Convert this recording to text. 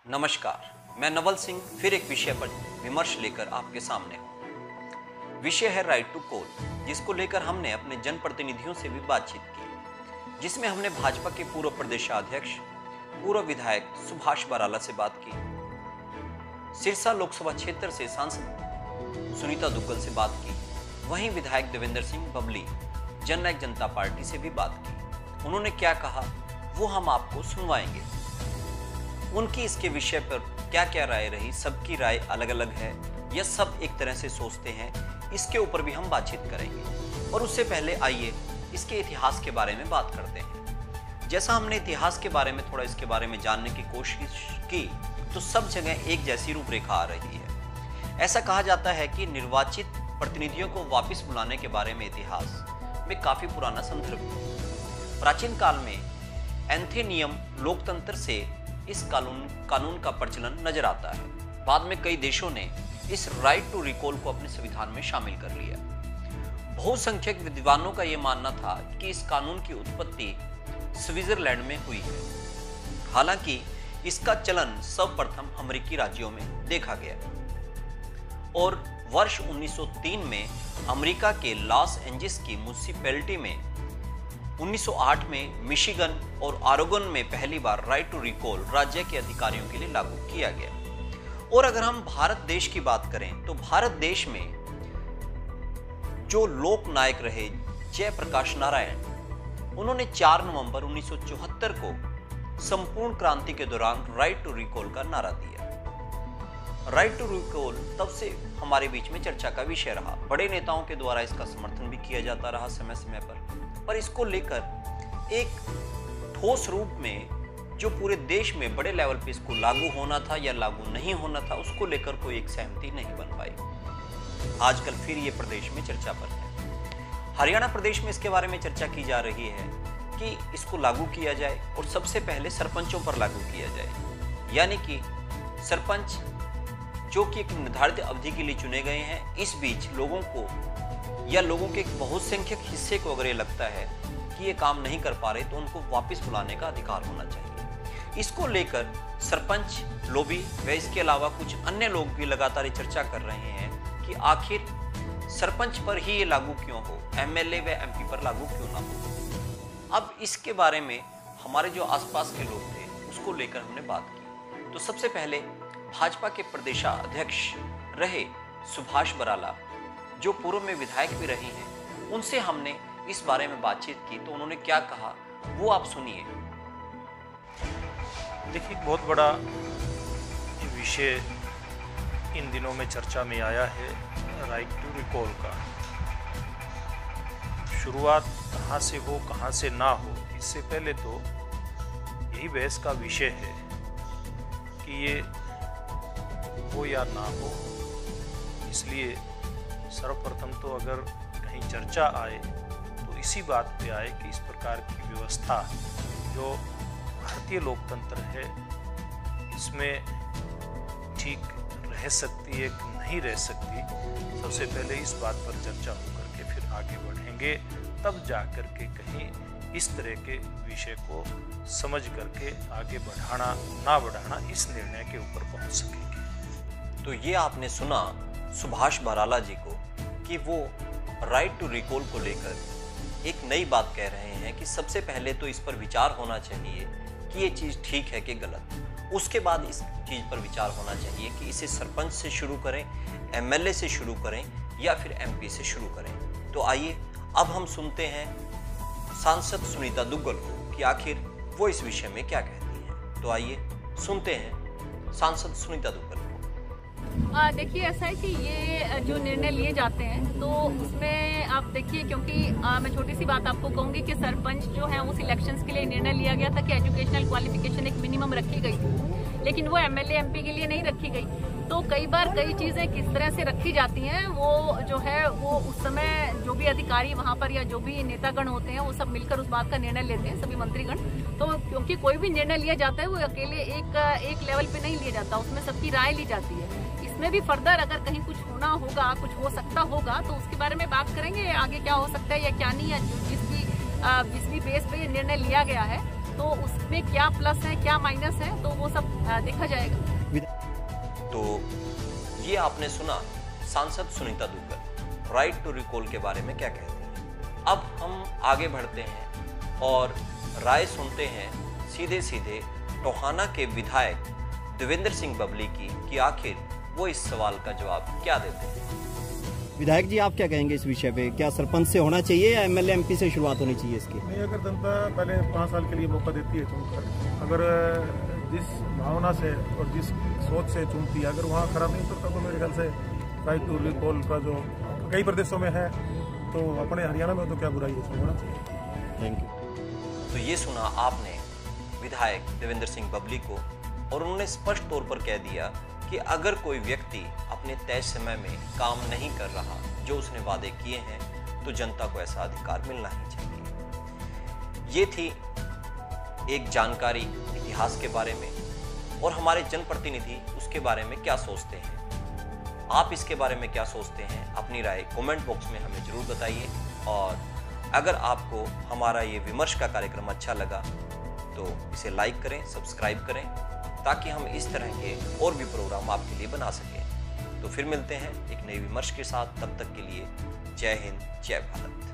नमस्कार, मैं नवल सिंह फिर एक विषय पर विमर्श लेकर आपके सामने हूँ। विषय है राइट टू कॉल, जिसको लेकर हमने अपने जनप्रतिनिधियों से भी बातचीत की, जिसमें हमने भाजपा के पूर्व प्रदेशाध्यक्ष, पूर्व विधायक सुभाष बराला से बात की, सिरसा लोकसभा क्षेत्र से सांसद सुनीता दुग्गल से बात की, वहीं विधायक देवेंद्र सिंह बबली जननायक जनता पार्टी से भी बात की। उन्होंने क्या कहा वो हम आपको सुनवाएंगे। उनकी इसके विषय पर क्या क्या राय रही, सबकी राय अलग अलग है या सब एक तरह से सोचते हैं, इसके ऊपर भी हम बातचीत करेंगे। और उससे पहले आइए इसके इतिहास के बारे में बात करते हैं। जैसा हमने इतिहास के बारे में थोड़ा इसके बारे में जानने की कोशिश की तो सब जगह एक जैसी रूपरेखा आ रही है। ऐसा कहा जाता है कि निर्वाचित प्रतिनिधियों को वापस बुलाने के बारे में इतिहास में काफी पुराना संदर्भ है। प्राचीन काल में एंथेनियम लोकतंत्र से इस कानून का प्रचलन नजर आता है। बाद में कई देशों ने इस राइट टू रिकॉल को अपने संविधान में शामिल कर लिया। बहुसंख्यक विद्वानों का यह मानना था कि इस कानून की उत्पत्ति स्विट्जरलैंड में हुई है। हालांकि इसका चलन सर्वप्रथम अमेरिकी राज्यों में देखा गया और वर्ष 1903 में अमेरिका के लॉस एंजिल्स की म्युनिसिपैलिटी में 1908 में मिशिगन और ओरेगन में पहली बार राइट टू रिकॉल राज्य के अधिकारियों के लिए लागू किया गया। और अगर हम भारत देश की बात करें तो भारत देश में जो लोक नायक रहे जयप्रकाश नारायण, उन्होंने 4 नवंबर 1974 को संपूर्ण क्रांति के दौरान राइट टू रिकॉल का नारा दिया। राइट टू रिकॉल तब से हमारे बीच में चर्चा का विषय रहा। बड़े नेताओं के द्वारा इसका समर्थन भी किया जाता रहा समय समय पर इसको लेकर एक ठोस रूप में जो पूरे देश में बड़े लेवल पे इसको लागू होना था या लागू नहीं होना था, उसको लेकर कोई एक सहमति नहीं बन पाई। आजकल फिर ये प्रदेश में चर्चा पर है। हरियाणा प्रदेश में इसके बारे में चर्चा की जा रही है कि इसको लागू किया जाए और सबसे पहले सरपंचों पर लागू किया जाए, यानी कि सरपंच जो कि एक निर्धारित अवधि के लिए चुने गए हैं। इस बीच लोगों को या लोगों के एक बहुसंख्यक हिस्से को अगर ये लगता है कि ये काम नहीं कर पा रहे तो उनको वापस बुलाने का अधिकार होना चाहिए। इसको लेकर सरपंच लॉबी व इसके अलावा कुछ अन्य लोग भी लगातार ये चर्चा कर रहे हैं कि आखिर सरपंच पर ही ये लागू क्यों हो, एमएलए व एमपी पर लागू क्यों ना हो। अब इसके बारे में हमारे जो आसपास के लोग थे उसको लेकर हमने बात की। तो सबसे पहले भाजपा के प्रदेशाध्यक्ष रहे सुभाष बराला, जो पूर्व में विधायक भी रही हैं, उनसे हमने इस बारे में बातचीत की तो उन्होंने क्या कहा वो आप सुनिए। देखिए, बहुत बड़ा ये विषय इन दिनों में चर्चा में आया है, राइट टू रिकॉल का। शुरुआत कहाँ से हो कहाँ से ना हो, इससे पहले तो यही बहस का विषय है कि ये हो या ना हो। इसलिए सर्वप्रथम तो अगर कहीं चर्चा आए तो इसी बात पे आए कि इस प्रकार की व्यवस्था जो भारतीय लोकतंत्र है इसमें ठीक रह सकती है कि नहीं रह सकती। सबसे पहले इस बात पर चर्चा होकर के फिर आगे बढ़ेंगे, तब जा कर के कहीं इस तरह के विषय को समझ करके आगे बढ़ाना ना बढ़ाना इस निर्णय के ऊपर पहुंच सकेंगे। तो ये आपने सुना सुभाष बराला जी को कि वो राइट टू रिकॉल को लेकर एक नई बात कह रहे हैं कि सबसे पहले तो इस पर विचार होना चाहिए कि ये चीज़ ठीक है कि गलत। उसके बाद इस चीज़ पर विचार होना चाहिए कि इसे सरपंच से शुरू करें, एमएलए से शुरू करें या फिर एमपी से शुरू करें। तो आइए अब हम सुनते हैं सांसद सुनीता दुग्गल को कि आखिर वो इस विषय में क्या कहती हैं। तो आइए सुनते हैं सांसद सुनीता दुग्गल। देखिए, ऐसा है कि ये जो निर्णय लिए जाते हैं तो उसमें आप देखिए, क्योंकि मैं छोटी सी बात आपको कहूँगी कि सरपंच जो है उस इलेक्शंस के लिए निर्णय लिया गया था कि एजुकेशनल क्वालिफिकेशन एक मिनिमम रखी गई थी, लेकिन वो एमएलए एमपी के लिए नहीं रखी गई। तो कई बार कई चीज़ें किस तरह से रखी जाती हैं वो जो है वो उस समय जो भी अधिकारी वहाँ पर या जो भी नेतागण होते हैं वो सब मिलकर उस बात का निर्णय लेते हैं, सभी मंत्रीगण। तो क्योंकि कोई भी निर्णय लिया जाता है वो अकेले एक लेवल पे नहीं लिया जाता, उसमें सबकी राय ली जाती है। इसमें भी फर्दर अगर कहीं कुछ होना होगा, कुछ हो सकता होगा तो उसके बारे में बात करेंगे, आगे क्या हो सकता है या क्या नहीं, या जिस भी बेस पे ये निर्णय लिया गया है तो उसमें क्या प्लस है क्या माइनस है तो वो सब देखा जाएगा। तो ये आपने सुना सांसद Sunita Duggal right to recall के बारे में क्या कहते हैं। अब हम आगे बढ़ते हैं और राय सुनते हैं सीधे सीधे टोहाना के विधायक देवेंद्र सिंह बबली की कि आखिर वो इस सवाल का जवाब क्या देते हैं। विधायक जी, आप क्या कहेंगे इस विषय पे? क्या सरपंच से होना चाहिए या एमएलए एमपी से शुरुआत होनी चाहिए इसकी? नहीं, अगर जनता पहले 5 साल के लिए मौका देती है चुनकर, अगर जिस भावना से और जिस सोच से चुनती है, अगर वहाँ खराब नहीं उतरता तो मेरे ख्याल से राइट टू रिकॉल का जो कई प्रदेशों में है, तो अपने हरियाणा में तो क्या बुराई है, होना चाहिए। Thank you. तो ये सुना आपने विधायक देवेंद्र सिंह बबली को, और उन्होंने स्पष्ट तौर पर कह दिया कि अगर कोई व्यक्ति अपने तय समय में काम नहीं कर रहा जो उसने वादे किए हैं तो जनता को ऐसा अधिकार मिलना ही चाहिए। ये थी एक जानकारी इतिहास के बारे में और हमारे जनप्रतिनिधि उसके बारे में क्या सोचते हैं। आप इसके बारे में क्या सोचते हैं? अपनी राय कमेंट बॉक्स में हमें जरूर बताइए। और अगर आपको हमारा ये विमर्श का कार्यक्रम अच्छा लगा तो इसे लाइक करें, सब्सक्राइब करें, ताकि हम इस तरह के और भी प्रोग्राम आपके लिए बना सकें। तो फिर मिलते हैं एक नई विमर्श के साथ। तब तक के लिए जय हिंद, जय भारत।